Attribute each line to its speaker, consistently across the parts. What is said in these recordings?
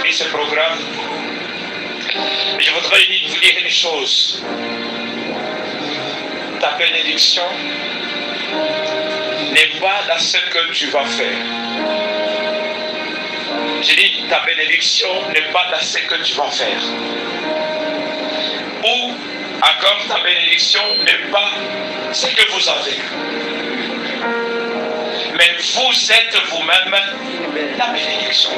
Speaker 1: fini ce programme, je voudrais vous dire une chose. Ta bénédiction n'est pas dans ce que tu vas faire. J'ai dit, ta bénédiction n'est pas dans ce que tu vas faire. Ou encore, ta bénédiction n'est pas ce que vous avez. Mais vous êtes vous-même la bénédiction.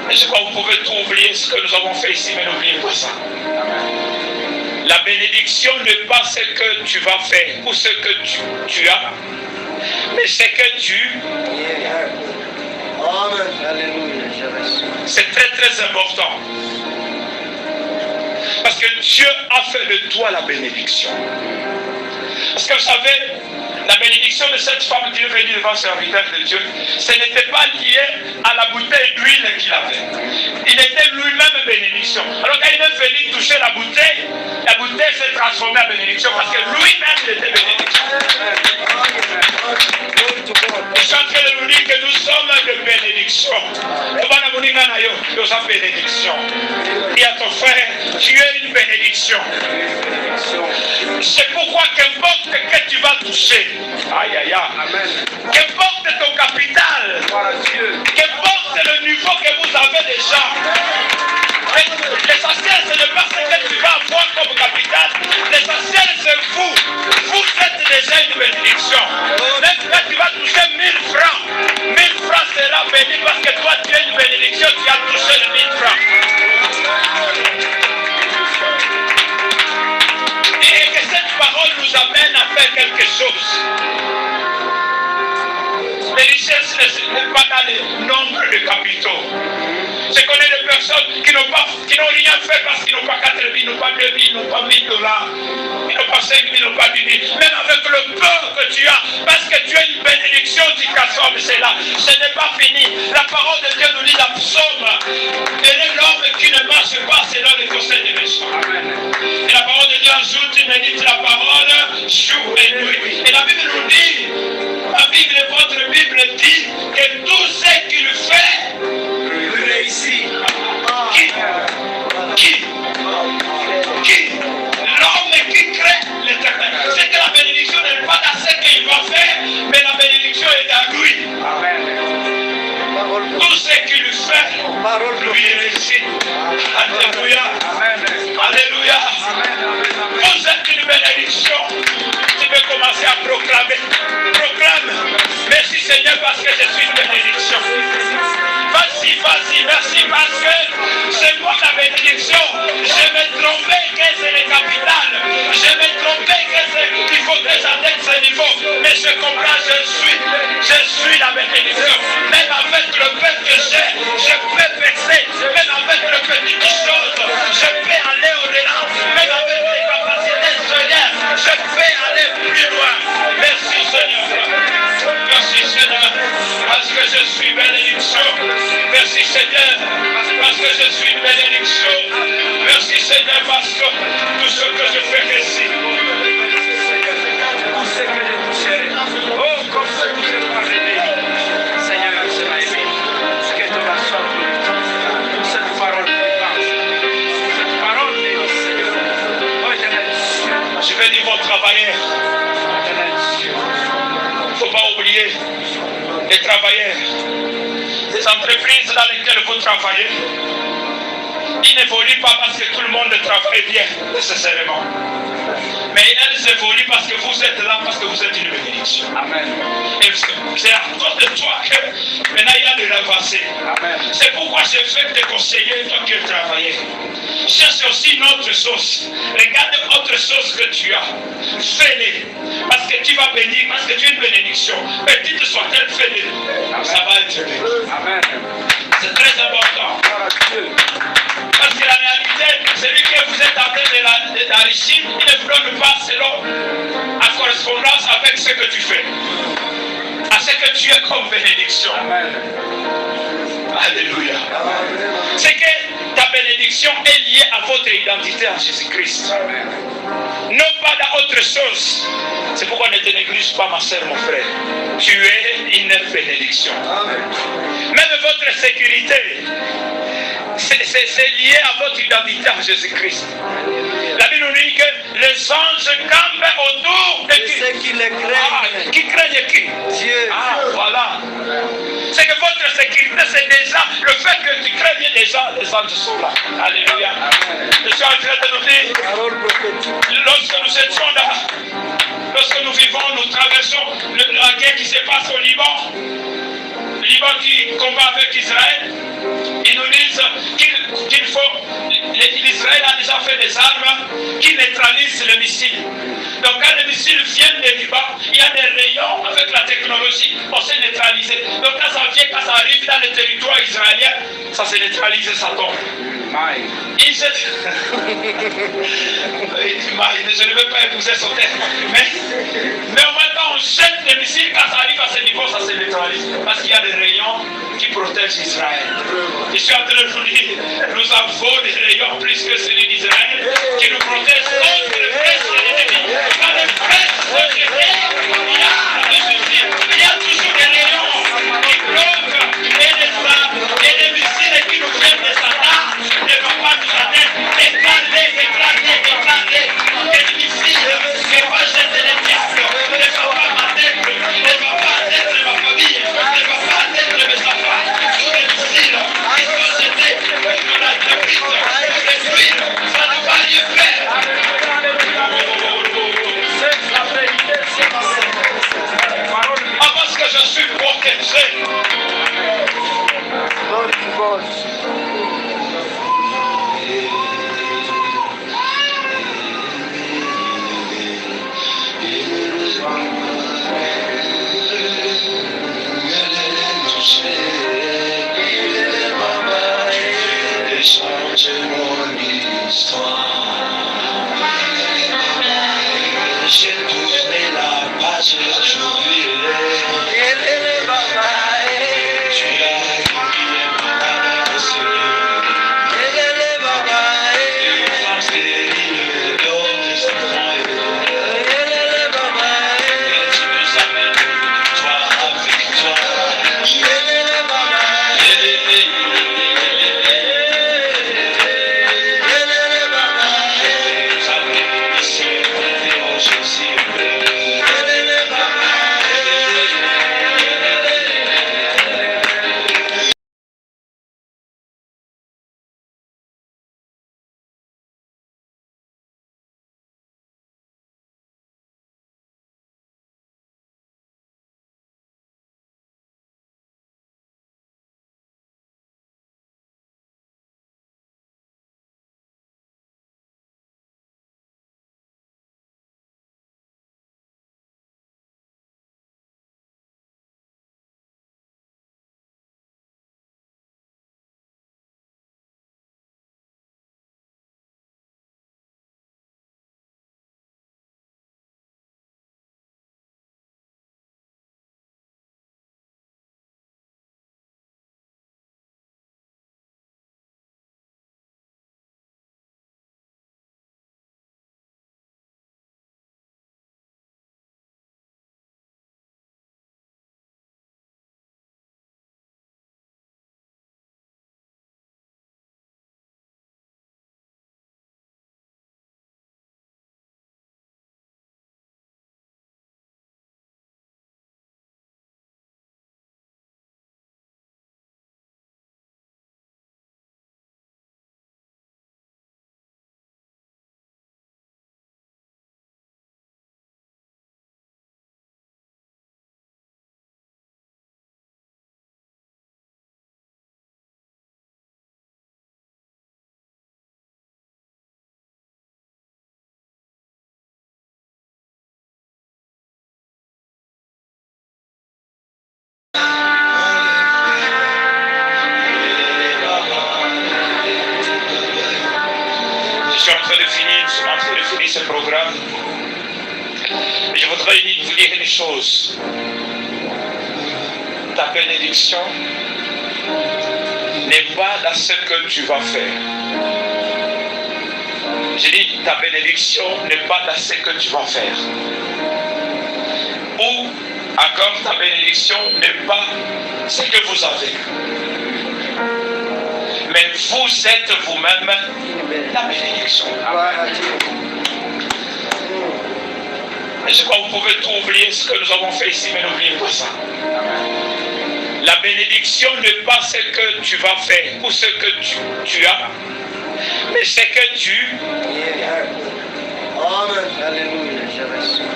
Speaker 1: Et je crois que vous pouvez tout oublier ce que nous avons fait ici, mais n'oubliez pas ça. La bénédiction n'est pas ce que tu vas faire ou ce que tu as, mais ce que tu... C'est très très important. Parce que Dieu a fait de toi la bénédiction. Parce que vous savez, la bénédiction de cette femme qui est venue devant le serviteur de Dieu, ce n'était pas lié à la bouteille d'huile qu'il avait. Il était lui-même bénédiction. Alors quand il est venu toucher la bouteille s'est transformée en bénédiction parce que lui-même il était bénédiction. Je suis en train de nous dire que nous sommes de bénédiction. Bénédiction. Dis à ton frère, tu es une bénédiction. C'est pourquoi qu'importe que tu vas toucher, aïe aïe aïe, qu'importe ton capital, qu'importe le niveau que vous avez déjà, l'essentiel c'est de pas ce que tu vas avoir comme capital, l'essentiel c'est vous. Vous êtes déjà une bénédiction. Même quand tu vas toucher 1000 francs sera béni parce que toi tu es une bénédiction, tu as touché le 1000 francs. Et que cette parole nous amène à faire quelque chose. Les richesses n'est pas dans le nombre de capitaux. Je connais des personnes qui n'ont rien fait parce qu'ils n'ont pas 4 000, ils n'ont pas 2 000, ils n'ont pas $1000, ils n'ont pas 5 000, ils n'ont pas 10 000. Même avec le peu que tu as, parce que tu as une bénédiction, tu transformes cela. Ce n'est pas fini. La parole de Dieu nous dit dans Psaume, et l'homme qui ne marche pas selon les conseils des méchants. Et la parole de Dieu ajoute, il médite la parole jour et nuit. Et la Bible nous dit, votre Bible dit que tout ce qu'il fait réussit. Qui l'homme qui crée l'éternel. C'est que la bénédiction n'est pas dans ce qu'il va faire, mais la bénédiction est dans lui. Tout ce qu'il fait, lui réussit. Alléluia. Alléluia. Vous êtes une bénédiction. Tu peux commencer à proclamer. Proclame. Merci Seigneur parce que je suis une bénédiction. Vas-y, merci parce que c'est moi la bénédiction. Je me trompais que c'est le capital. Je me trompais qu'il faut que j'atteigne ce niveau. Mais je comprends, je suis la bénédiction. Même avec le peu que j'ai, je peux percer. Même avec le petit chose, je peux aller au-delà. Même avec les capacités Seigneur, je peux aller plus loin. Merci Seigneur. Merci Seigneur, parce que je suis bénédiction. Merci Seigneur, parce que je suis une bénédiction. Merci Seigneur, parce que tout ce que je fais ici, tout ce que je toucherai, oh, comme ce que je vais béni. Seigneur, je m'ai aimé. Ce que tu vas sortir, cette parole délivrance, cette parole bénie, Seigneur. Oh, éternel Dieu. Je vais dire aux travailleurs, éternel Dieu. Il ne faut pas oublier les travailleurs, les entreprises dans lesquelles vous travaillez. Ils n'évoluent pas parce que tout le monde travaille bien, nécessairement. Mais elles évoluent parce que vous êtes là, parce que vous êtes une bénédiction. Amen. Et c'est à cause de toi que maintenant il y a de l'avancée. C'est pourquoi j'ai fait te conseiller, toi qui es travaillé. Cherche aussi une autre chose. Regarde autre chose que tu as. Fais-les. Parce que tu vas bénir, parce que tu es une bénédiction. Petite soit-elle, fais-les. Ça va être béni. Amen. C'est très important. Parce que la réalité, celui que vous êtes en train d'enrichir, il ne vous donne pas selon en correspondance avec ce que tu fais. À ce que tu es comme bénédiction. Amen. Alléluia. C'est que ta bénédiction est liée à votre identité en Jésus-Christ. Non pas dans autre chose. C'est pourquoi ne te néglige pas, ma soeur, mon frère. Tu es une bénédiction. Même votre sécurité, c'est lié à votre identité en Jésus-Christ. La Bible nous dit que les anges campent autour de
Speaker 2: ceux qui le craignent.
Speaker 1: Qui craignent qui?
Speaker 2: Dieu.
Speaker 1: Voilà. C'est que votre sécurité, c'est déjà le fait que tu craignes déjà, les anges sont là. Alléluia. Je suis en train de nous dire, lorsque nous étions là, lorsque nous vivons, nous traversons la guerre qui se passe au Liban, qui combat avec Israël, ils nous disent qu'il faut, l'Israël a déjà fait des armes qui neutralisent le missile. Donc quand le missile vient de Liban, il y a des rayons avec la technologie pour se neutraliser. Donc quand ça vient, quand ça arrive dans le territoire israélien, ça se neutralise, ça tombe. Je ne veux pas épouser son terme. Mais au moins quand on jette les missiles, quand ça arrive à ce niveau, ça se neutralise. Parce qu'il y a des rayons qui protègent Israël. Je suis en train de vous dire, nous avons des rayons plus que celui d'Israël qui nous protègent contre le flèche de l'ennemi. Quand les flèches sont jetées, il y a toujours des rayons qui bloquent et des missiles qui nous viennent de Satan, ne vont pas nous atteindre. Éclatez. Les missiles ne vont pas jeter les diables, ne vont pas m'atteindre, ne vont pas atteindre ma famille, ne vont pas atteindre mes enfants. Les missiles qui sont jetés pour l'entreprise, les huiles, ça ne va rien faire. Parce que je suis protégé.
Speaker 3: Change mon histoire. J'ai tourné la page aujourd'hui. Tu as guéri mon âme, Seigneur. Une femme stérile, d'autres enfants heureux. Et tu nous amènes de victoire à victoire.
Speaker 1: Je suis en train de finir ce programme. Je voudrais vous dire une chose. Ta bénédiction n'est pas dans ce que tu vas faire. J'ai dit, ta bénédiction n'est pas dans ce que tu vas faire. Ou encore, ta bénédiction n'est pas ce que vous avez. Mais vous êtes vous-même la bénédiction. Et je crois que vous pouvez tout oublier ce que nous avons fait ici, mais n'oubliez pas ça. La bénédiction n'est pas ce que tu vas faire ou ce que tu as, mais ce que tu...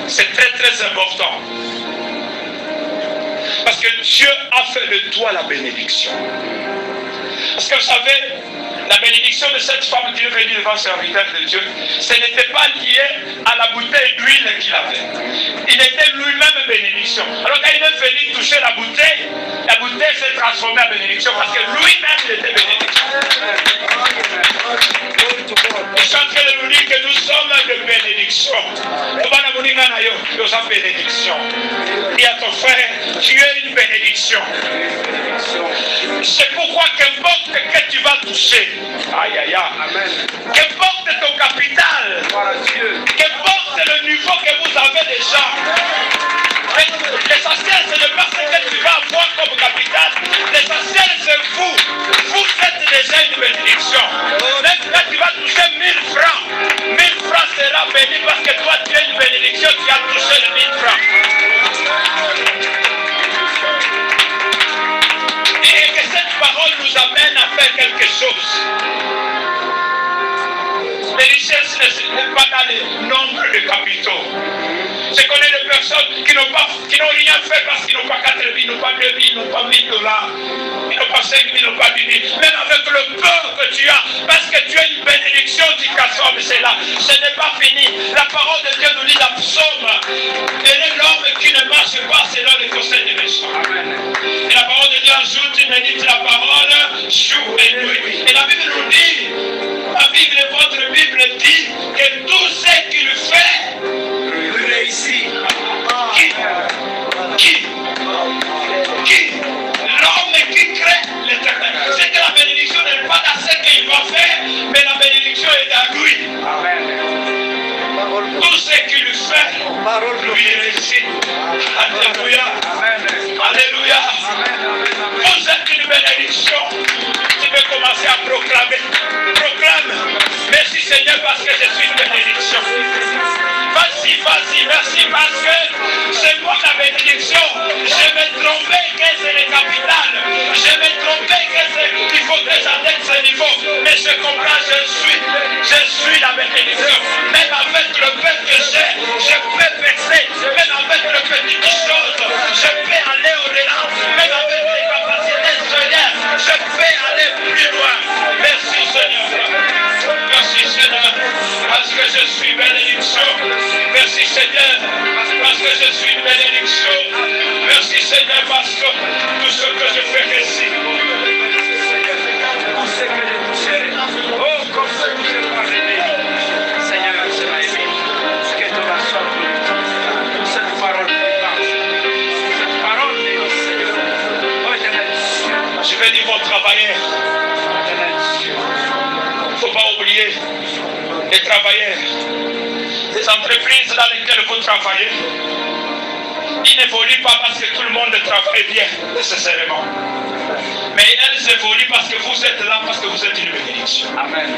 Speaker 1: C'est très très important. Parce que Dieu a fait de toi la bénédiction. Parce que vous savez, la bénédiction de cette femme qui est venue devant le serviteur de Dieu, ce n'était pas lié à la bouteille d'huile qu'il avait. Il était lui-même bénédiction. Alors quand il est venu toucher la bouteille s'est transformée en bénédiction parce que lui-même il était bénédiction. Je suis en train de nous dire que nous sommes de bénédiction. Bénédiction. Dis à ton frère, tu es une bénédiction. C'est pourquoi qu'importe que tu vas toucher, aïe aïe aïe, qu'importe ton capital, qu'importe le niveau que vous avez déjà, l'essentiel c'est de pas ce que tu vas avoir comme capital, l'essentiel c'est vous. Vous êtes déjà une bénédiction. Même quand tu vas toucher 1000 francs sera béni parce que toi tu es une bénédiction, tu as touché les 1000 francs. Et que cette parole nous amène à faire quelque chose. Les richesses n'est pas dans le nombre de capitaux. Je connais des personnes qui n'ont rien fait parce qu'ils n'ont pas 4 000, ils n'ont pas 2 000, ils n'ont pas $1000, ils n'ont pas 5 000, ils n'ont pas 10 000. Même avec le peu que tu as, parce que tu as une bénédiction, tu transformes cela. Ce n'est pas fini. La parole de Dieu nous dit dans Psaume, il est l'homme qui ne marche pas selon les conseils des méchants. Et la parole de Dieu ajoute, il médite la parole jour et nuit. Et la Bible nous dit, votre Bible dit que tout ce qu'il fait réussit. Qui l'homme qui crée l'éternel. C'est que la bénédiction n'est pas dans ce qu'il va faire, mais la bénédiction est dans lui. Amen. Tout ce qu'il fait, lui réussit. Alléluia. Alléluia. Vous êtes une bénédiction. Tu peux commencer à proclamer. Proclame. Merci Seigneur parce que je suis une bénédiction. Vas-y, merci parce que c'est moi la bénédiction. Je me trompais que c'est le capital. Je me trompais qu'il faut que j'atteigne ce niveau. Mais je comprends, je suis la bénédiction. Même avec le peu que j'ai, je peux percer. Même avec les petites choses, je peux aller au-delà. Même avec les capacités Seigneur, je peux aller plus loin. Merci Seigneur. Merci Seigneur, parce que je suis bénédiction. Merci Seigneur, parce que je suis une bénédiction. Merci Seigneur, parce que tout ce que je fais ici. Oh, comme ce que je parle. Seigneur, je l'ai aimé. Que tu vas sortir. Cette parole cette parole de Seigneur. Oh, éternel Dieu. Je vais dire vos travailleurs. Éternel Dieu. Il ne faut pas oublier les travailleurs. Les entreprises dans lesquelles vous travaillez, ils n'évoluent pas parce que tout le monde travaille bien, nécessairement. Mais elles évoluent parce que vous êtes là, parce que vous êtes une bénédiction. Amen.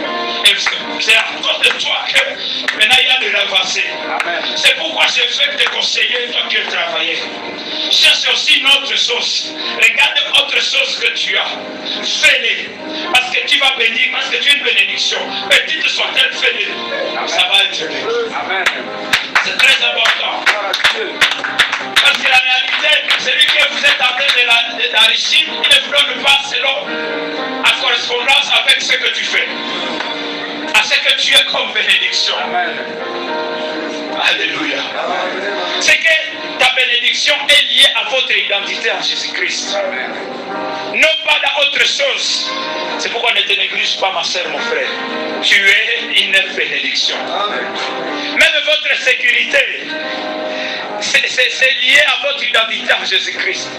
Speaker 1: Et c'est à cause de toi que maintenant il y a de l'avancée. C'est pourquoi je fais te conseiller, toi qui es travailleur. Cherche aussi une autre sauce. Regarde autre sauce que tu as. Fais-les. Parce que tu vas bénir, parce que tu es une bénédiction. Petite soit-elle, fais-les. Ça va être béni. Amen. C'est très important. Parce que la réalité, celui que vous êtes en train d'enrichir, il ne vous donne pas selon la correspondance avec ce que tu fais. À ce que tu es comme bénédiction. Amen. Alléluia. C'est que ta bénédiction est liée à votre identité en Jésus-Christ. Non pas dans autre chose. C'est pourquoi ne te néglige pas, ma soeur, mon frère. Tu es une bénédiction. Même votre sécurité c'est lié à votre identité en Jésus-Christ.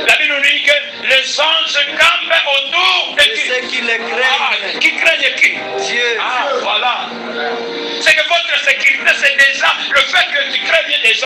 Speaker 1: La Bible nous dit que les anges campent autour de
Speaker 3: Et
Speaker 1: qui?
Speaker 3: ceux qui le craignent,
Speaker 1: Qui craignent qui?
Speaker 3: Dieu.
Speaker 1: Voilà. C'est que